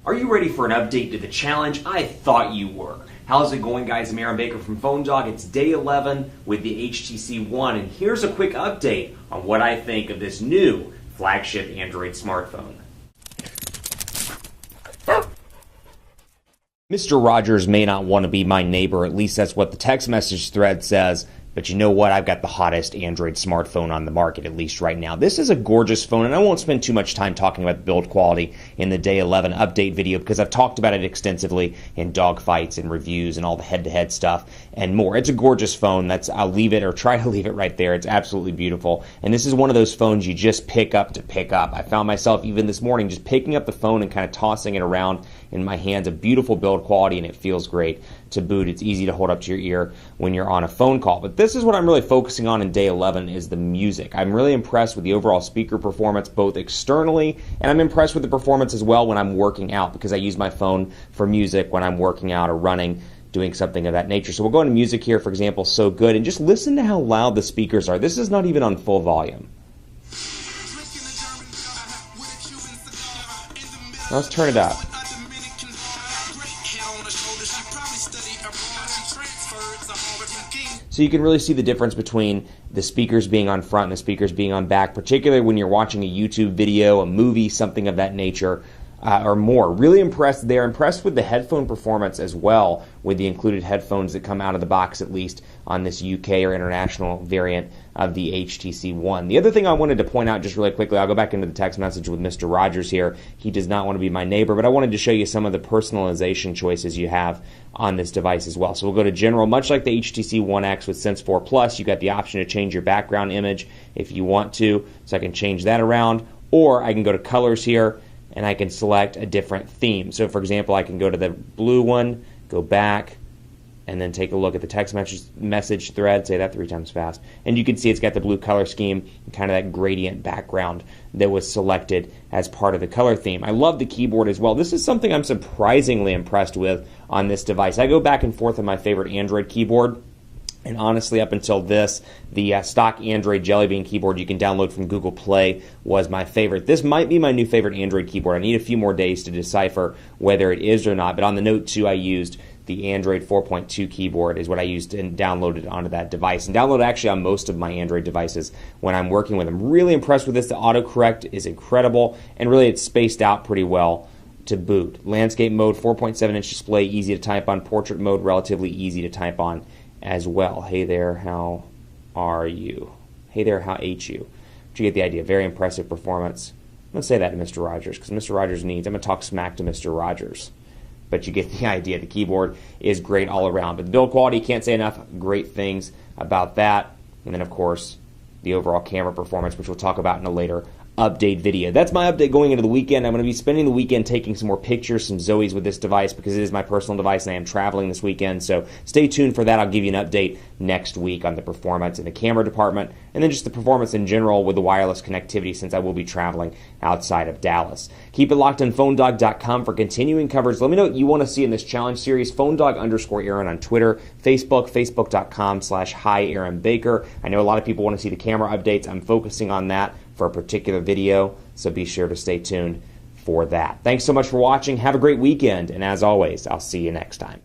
Are you ready for an update to the challenge? I thought you were. How's it going, guys? I'm Aaron Baker from Phone Dog. It's day 11 with the HTC One, and here's a quick update on what I think of this new flagship Android smartphone. Mr. Rogers may not want to be my neighbor, at least that's what the text message thread says. But you know what? I've got the hottest Android smartphone on the market, at least right now. This is a gorgeous phone, and I won't spend too much time talking about the build quality in the Day 11 update video because I've talked about it extensively in dogfights and reviews and all the head-to-head stuff and more. It's a gorgeous phone. I'll leave it or try to leave it right there. It's absolutely beautiful. And this is one of those phones you just pick up to pick up. I found myself even this morning just picking up the phone and kind of tossing it around in my hands. A beautiful build quality, and it feels great to boot. It's easy to hold up to your ear when you're on a phone call. But this is what I'm really focusing on in day 11 is the music. I'm really impressed with the overall speaker performance, both externally, and I'm impressed with the performance as well when I'm working out, because I use my phone for music when I'm working out or running, doing something of that nature. So we'll go into music here, for example, So Good, and just listen to how loud the speakers are. This is not even on full volume. Now let's turn it up. So you can really see the difference between the speakers being on front and the speakers being on back, particularly when you're watching a YouTube video, a movie, something of that nature, or more. Really impressed there. Impressed with the headphone performance as well, with the included headphones that come out of the box, at least on this UK or international variant of the HTC One. The other thing I wanted to point out just really quickly, I'll go back into the text message with Mr. Rogers here. He does not want to be my neighbor, but I wanted to show you some of the personalization choices you have on this device as well. So we'll go to General. Much like the HTC One X with Sense 4 Plus, you got the option to change your background image if you want to. So I can change that around, or I can go to Colors here, and I can select a different theme. So for example, I can go to the blue one, go back, and then take a look at the text message thread, say that 3 times fast, and you can see it's got the blue color scheme and kind of that gradient background that was selected as part of the color theme. I love the keyboard as well. This is something I'm surprisingly impressed with on this device. I go back and forth on my favorite Android keyboard, and honestly, up until this, the stock Android Jelly Bean keyboard you can download from Google Play was my favorite. This might be my new favorite Android keyboard. I need a few more days to decipher whether it is or not, but on the Note 2 I used the Android 4.2 keyboard is what I used and downloaded onto that device. And downloaded actually on most of my Android devices when I'm working with them. Really impressed with this. The autocorrect is incredible, and really it's spaced out pretty well to boot. Landscape mode, 4.7-inch display, easy to type on. Portrait mode, relatively easy to type on as well. Hey there, how are you? Hey there, how ate you? But you get the idea. Very impressive performance. I'm going to say that to Mr. Rogers, because Mr. Rogers needs, I'm going to talk smack to Mr. Rogers. But you get the idea. The keyboard is great all around. But the build quality, can't say enough great things about that. And then, of course, the overall camera performance, which we'll talk about in a later update video. That's my update going into the weekend. I'm going to be spending the weekend taking some more pictures, some Zoes with this device, because it is my personal device and I am traveling this weekend. So stay tuned for that. I'll give you an update next week on the performance in the camera department, and then just the performance in general with the wireless connectivity, since I will be traveling outside of Dallas. Keep it locked on PhoneDog.com for continuing coverage. Let me know what you want to see in this challenge series. PhoneDog_Aaron on Twitter, Facebook, Facebook.com/HiAaronBaker. I know a lot of people want to see the camera updates. I'm focusing on that for a particular video, so be sure to stay tuned for that. Thanks so much for watching. Have a great weekend, and as always, I'll see you next time.